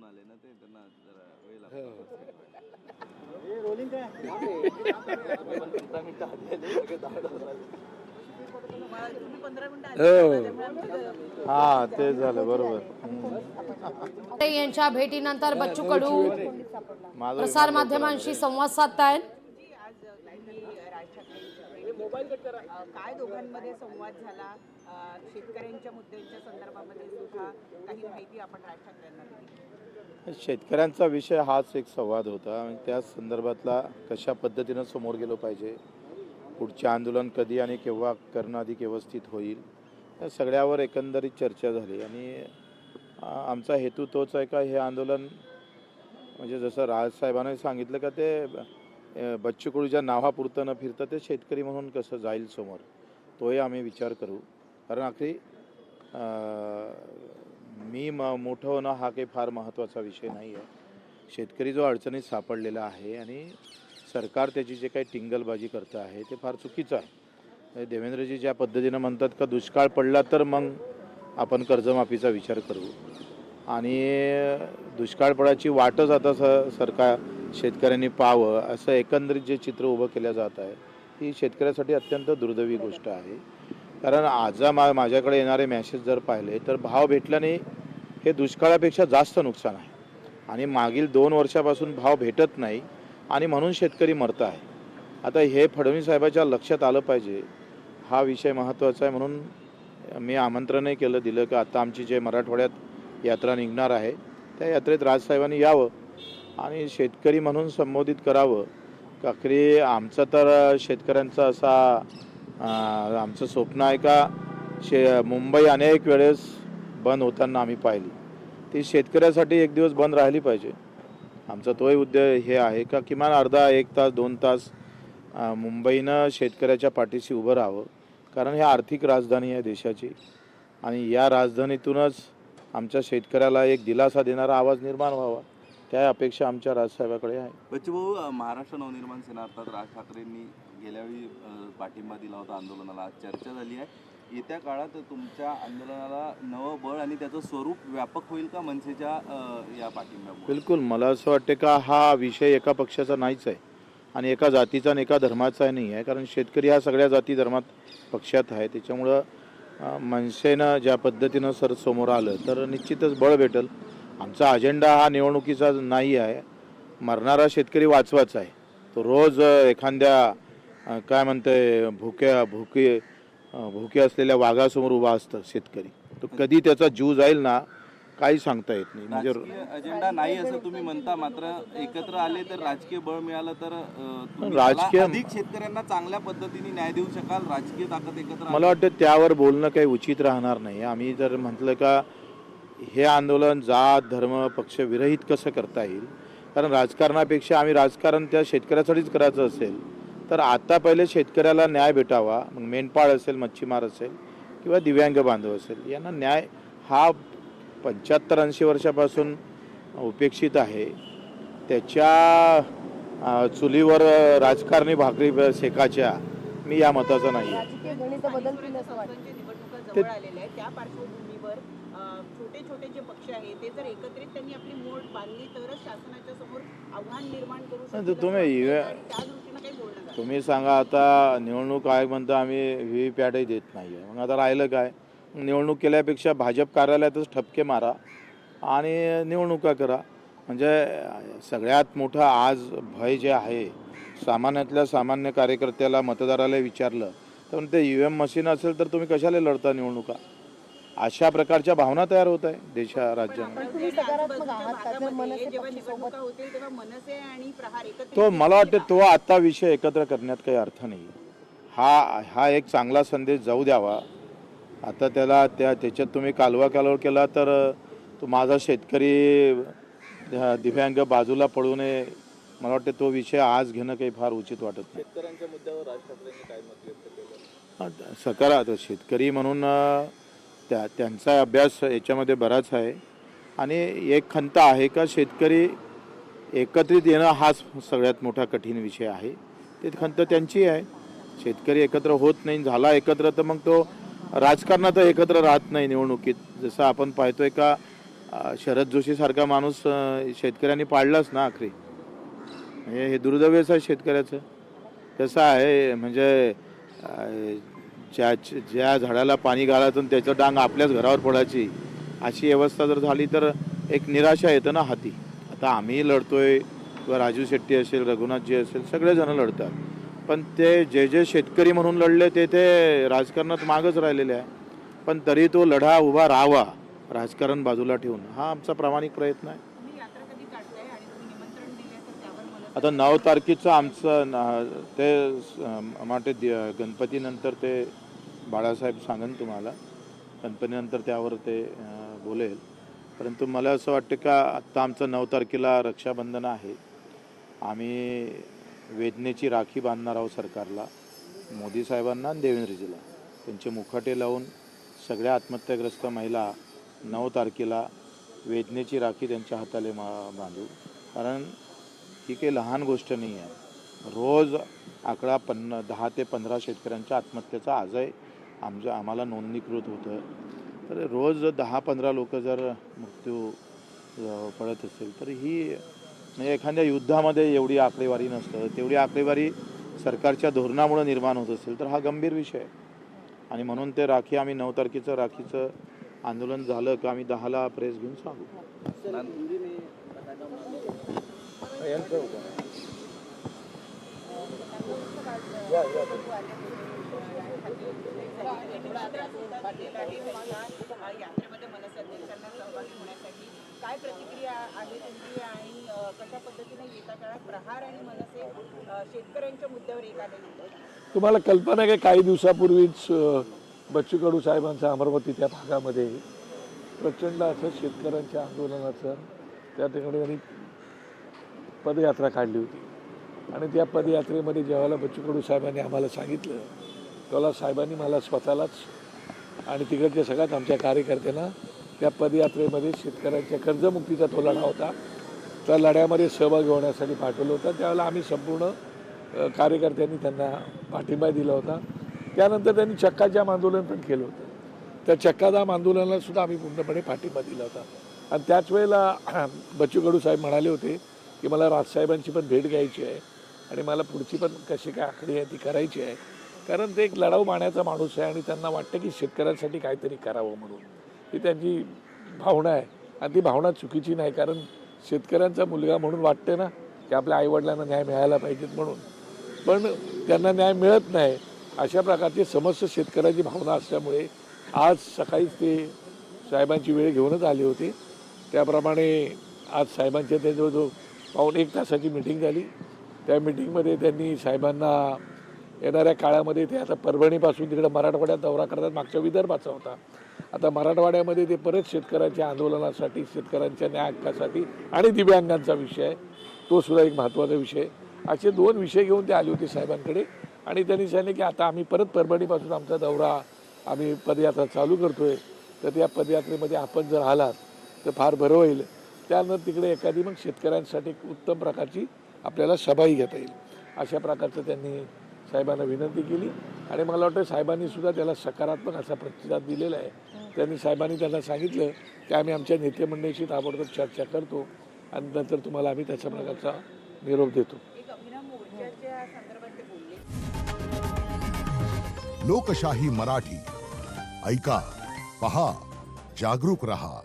निवडून आले ना ते त्यांना जरा वेळ लागतो. हा ते झालं बरोबर. यांच्या भेटीनंतर बच्चू कडू प्रसार माध्यमांशी संवाद साधतायत. काय दोघांमध्ये संवाद झाला, शेतकऱ्यांच्या मुद्द्यांच्या संदर्भामध्ये सुद्धा काही माहिती आपण राज ठाकरेंना दिली. शेतकऱ्यांचा विषय हाच एक संवाद होता आणि त्या संदर्भातला कशा पद्धतीनं समोर गेलो पाहिजे, पुढचे आंदोलन कधी आणि केव्हा करणं अधिक व्यवस्थित होईल, या सगळ्यावर एकंदरीत चर्चा झाली. आणि आमचा हेतू तोच आहे का हे आंदोलन म्हणजे जसं राजसाहेबांनी सांगितलं का ते बच्चू कडूच्या नावापुरतं न फिरतं ते शेतकरी म्हणून कसं जाईल समोर, तोही आम्ही विचार करू. कारण आखरी मी मोठं होणं हा काही फार महत्त्वाचा विषय नाही आहे. शेतकरी जो अडचणीत सापडलेला आहे आणि सरकार त्याची जे काही टिंगलबाजी करतं आहे ते फार चुकीचं आहे. देवेंद्रजी ज्या पद्धतीनं म्हणतात का दुष्काळ पडला तर मग आपण कर्जमाफीचा विचार करू आणि दुष्काळ पडायची वाटच आता सरकार शेतकऱ्यांनी पाहावं असं एकंदरीत जे चित्र उभं केलं जात आहे ही शेतकऱ्यासाठी अत्यंत दुर्दैवी गोष्ट आहे. कारण आज माझ्याकडे येणारे मॅसेज जर पाहिले तर भाव भेटल्याने हे दुष्काळापेक्षा जास्त नुकसान आहे आणि मागील 2 वर्षापासून भाव भेटत नाही आणि म्हणून शेतकरी मरत आहे. आता हे फडणवीस साहेबाच्या लक्षात आलं पाहिजे, हा विषय महत्त्वाचा आहे. म्हणून मी आमंत्रणही दिलं की आता आमची जे मराठवाड्यात यात्रा निघणार आहे त्या यात्रेत राजसाहेबांनी यावं आणि शेतकरी म्हणून संबोधित करावं. अखेरी आमचं तर शेतकऱ्यांचं आमचं स्वप्न आहे का मुंबई अनेक वेळेस बंद होताना आम्ही पाहिली, ती शेतकऱ्यासाठी एक दिवस बंद राहिली पाहिजे. आमचा तोही उद्देश हे आहे का किमान अर्धा 1 तास 2 तास मुंबईनं शेतकऱ्याच्या पाठीशी उभं राहावं. कारण ही आर्थिक राजधानी आहे देशाची आणि या राजधानीतूनच आमच्या शेतकऱ्याला एक दिलासा देणारा आवाज निर्माण व्हावा, त्या अपेक्षा आमच्या राजसाहेबाकडे आहे. बच्चू भाऊ, महाराष्ट्र नवनिर्माण सेना अर्थात राज ठाकरेंनी गेल्यावेळी पाठिंबा दिला होता आंदोलनाला, आज चर्चा झाली आहे. येत्या काळात तुमच्या आंदोलनाला नवं बळ आणि त्याचं स्वरूप व्यापक होईल का मनसेच्या या पाठिंब्यामुळे? बिलकुल. मला असं वाटतं का हा विषय एका पक्षाचा नाहीच आहे आणि एका जातीचा आणि एका धर्माचा नाही आहे. कारण शेतकरी हा सगळ्या जाती धर्मात पक्षात आहे. त्याच्यामुळं मनसेनं ज्या पद्धतीनं समोर आलं तर निश्चितच बळ भेटेल. आमचा अजेंडा हा निवडणुकीचा नाही आहे. मरणारा शेतकरी वाचवायचा आहे. तो रोज एखाद्या काय म्हणते भुके असलेल्या वाघासमोर उभा असतं शेतकरी. तो कधी त्याचा जीव जाईल ना काही सांगता येत नाही. म्हणजे अजेंडा नाही असं तुम्ही म्हणता, मात्र एकत्र आले तर राजकीय बळ मिळालं तर राजकीय अधिक शेतकऱ्यांना चांगल्या पद्धतीने न्याय देऊ शकाल. राजकीय ताकद एकत्र मला वाटतं त्यावर बोलणं काही उचित राहणार नाही. आम्ही जर म्हटलं का हे आंदोलन जात धर्म पक्ष विरहित कसं करता येईल, कारण राजकारणापेक्षा आम्ही राजकारण त्या शेतकऱ्यासाठीच करायचं असेल तर आता पहिले शेतकऱ्याला न्याय भेटावा. मग मेंढपाळ असेल, मच्छीमार असेल किंवा दिव्यांग बांधव असेल, यांना न्याय हा 75-80 वर्षापासून उपेक्षित आहे. त्याच्या चुलीवर राजकारणी भाकरी शेकाच्या मी या मताचा नाही आहे. जवळ आलेले आहे त्या पार्श्वभूमीवर छोटे छोटे जे पक्ष आहेत ते जर एकत्रित त्यांनी आपली मोड बांधली तरच शासनाच्या समोर आव्हान निर्माण करू शकतात. तुम्ही सांगा, आता निवडणूक आयोग म्हणतं आम्ही व्हीव्हीपॅटही देत नाही आहे. मग आता राहिलं काय? निवडणूक केल्यापेक्षा भाजप कार्यालयातच ठपके मारा आणि निवडणुका करा. म्हणजे सगळ्यात मोठं आज भय जे आहे, सामान्यातल्या सामान्य कार्यकर्त्याला मतदाराला विचारलं तर ते EVM मशीन असेल तर तुम्ही कशाला लढता निवडणुका, अशा प्रकारच्या भावना तयार होत आहे देशा राज्यामध्ये. तो मला वाटतं तो आता विषय एकत्र करण्यात काही अर्थ नाही. हा एक चांगला संदेश जाऊ द्यावा. आता त्याच्यात तुम्ही कालवा केला तर तो माझा शेतकरी दिव्यांग बाजूला पडू नये, मला वाटतं तो विषय आज घेणं काही फार उचित वाटत नाही. शेतकऱ्यांच्या मुद्द्यावर राज ठाकरेंनी काय मत व्यक्त केलं? सकारात्मक शेतकरी म्हणून त्यांचा अभ्यास याच्यामध्ये बराच आहे आणि एक खंत आहे का शेतकरी एकत्रित येणं हाच सगळ्यात मोठा कठीण विषय आहे. ते खंत त्यांची आहे. शेतकरी एकत्र होत नाही, झाला एकत्र तर मग तो राजकारणात एकत्र राहत नाही. निवडणुकीत जसं आपण पाहतोय का शरद जोशीसारखा माणूस शेतकऱ्यांनी पाळलाच ना आखरी. म्हणजे हे दुर्दैवच आहे शेतकऱ्याचं. कसं आहे म्हणजे ज्या झाडाला पाणी घालायचं आणि त्याचं डांग आपल्याच घरावर पडायची अशी व्यवस्था जर झाली तर एक निराशा येतं ना हाती. आता आम्ही लढतोय किंवा राजू शेट्टी असेल, रघुनाथजी असेल, सगळेजण लढतात. पण ते जे शेतकरी म्हणून लढले ते राजकारणात मागच राहिलेले आहे. पण तरी तो लढा उभा राहावा राजकारण बाजूला ठेवून, हा आमचा प्रामाणिक प्रयत्न आहे. तुम्ही यात्रा कधी काढताय आणि तुम्ही निमंत्रण दिले तर त्यावर मला आता 9 तारखेचं आमचं ते माटे गणपतीनंतर ते बाळासाहेब सांगन तुम्हाला, गणपतीनंतर त्यावर ते बोलेल. परंतु मला असं वाटतं का आत्ता आमचं 9 तारखेला रक्षाबंधन आहे. आम्ही वेदनेची राखी बांधणार आहोत सरकारला, मोदी साहेबांना आणि देवेंद्रजीला. त्यांचे मुखवटे लावून सगळ्या आत्महत्याग्रस्त महिला 9 तारखेला वेदनेची राखी त्यांच्या हाताले बांधू. कारण ही काही लहान गोष्ट नाही आहे. रोज आकडा 10 ते 15 शेतकऱ्यांच्या आत्महत्येचा आजही आम्हाला नोंदणीकृत होतं. तर रोज 10-15 लोक जर मृत्यू पडत असेल तर ही म्हणजे एखाद्या युद्धामध्ये एवढी आकडेवारी नसतं, तेवढी आकडेवारी सरकारच्या धोरणामुळे निर्माण होत असेल तर हा गंभीर विषय आहे. आणि म्हणून ते राखी आम्ही 9 तारखेचं राखीचं आंदोलन झालं की आम्ही 10ला प्रेस घेऊन सांगू. यात्रेमध्ये मनसे अध्यक्षांना सहभागी होण्यासाठी काय प्रतिक्रिया आहे तुमची आणि कशा पद्धतीने येत्या काळात प्रहार आणि मनसे शेतकऱ्यांच्या मुद्द्यावर एक आले? तुम्हाला कल्पना आहे की काही दिवसापूर्वीच बच्चू कडू साहेबांच्या अमरावती त्या भागामध्ये प्रचंड असं शेतकऱ्यांच्या आंदोलनाचं त्या ठिकाणी त्यांनी पदयात्रा काढली होती. आणि त्या पदयात्रेमध्ये जेव्हा बच्चू कडू साहेबांनी आम्हाला सांगितलं तेव्हा साहेबांनी मला स्वतःलाच आणि तिकडच्या सगळ्यात आमच्या कार्यकर्त्यांना त्या पदयात्रेमध्ये शेतकऱ्यांच्या कर्जमुक्तीचा तो लढा होता, त्या लढ्यामध्ये सहभागी होण्यासाठी पाठवलं होतं. त्यावेळेला आम्ही संपूर्ण कार्यकर्त्यांनी त्यांना पाठिंबा दिला होता. त्यानंतर त्यांनी चक्काजाम आंदोलन पण केलं होतं. त्या चक्काजाम आंदोलनाला सुद्धा आम्ही पूर्णपणे पाठिंबा दिला होता. आणि त्याच वेळेला बच्चू कडू साहेब म्हणाले होते की मला राजसाहेबांची पण भेट घ्यायची आहे आणि मला पुढची पण कशी काय आखणी आहे ती करायची आहे. कारण ते एक लढाऊ मानाचा माणूस आहे आणि त्यांना वाटतं की शेतकऱ्यांसाठी काहीतरी करावं म्हणून ही त्यांची भावना आहे. आणि ती भावना चुकीची नाही, कारण शेतकऱ्यांचा मुलगा म्हणून वाटते ना की आपल्या आईवडिलांना न्याय मिळायला पाहिजेत म्हणून, पण त्यांना न्याय मिळत नाही. अशा प्रकारची समस्त शेतकऱ्याची भावना असल्यामुळे आज सकाळीच ते साहेबांची वेळ घेऊनच आले होते. त्याप्रमाणे आज साहेबांच्या ते जवळजवळ 1.5 तासाची मिटिंग झाली. त्या मिटिंगमध्ये त्यांनी साहेबांना येणाऱ्या काळामध्ये ते आता परभणीपासून तिकडे मराठवाड्यात दौरा करतात. मागच्या विदर्भाचा होता, आता मराठवाड्यामध्ये ते परत शेतकऱ्यांच्या आंदोलनासाठी, शेतकऱ्यांच्या न्याय हक्कासाठी आणि दिव्यांगांचा विषय आहे तो सुद्धा एक महत्त्वाचा विषय. असे 2 विषय घेऊन ते आले होते साहेबांकडे. आणि त्यांनी सांगितले की आता आम्ही परत परभणीपासून आमचा दौरा आम्ही पदयात्रा चालू करतो आहे, तर त्या पदयात्रेमध्ये आपण जर आलात तर फार बरं होईल. त्यानंतर तिकडे एखादी मग शेतकऱ्यांसाठी उत्तम प्रकारची आपल्याला सभाही घेता येईल अशा प्रकारचं त्यांनी साहेबांना विनंती केली. आणि मला वाटतं साहेबांनी सुद्धा त्याला सकारात्मक असा प्रतिसाद दिलेला आहे. साहेबांनी त्यांना सांगितलं की आम्ही आमच्या नेतेमंडळीशी ताबडतोब चर्चा करतो आणि नंतर तुम्हाला आम्ही त्याच्या प्रकारचा निरोप देतो. एक अभिनव मोर्चाच्या संदर्भात ते बोलले. लोकशाही मराठी ऐका, पहा, जागरूक रहा.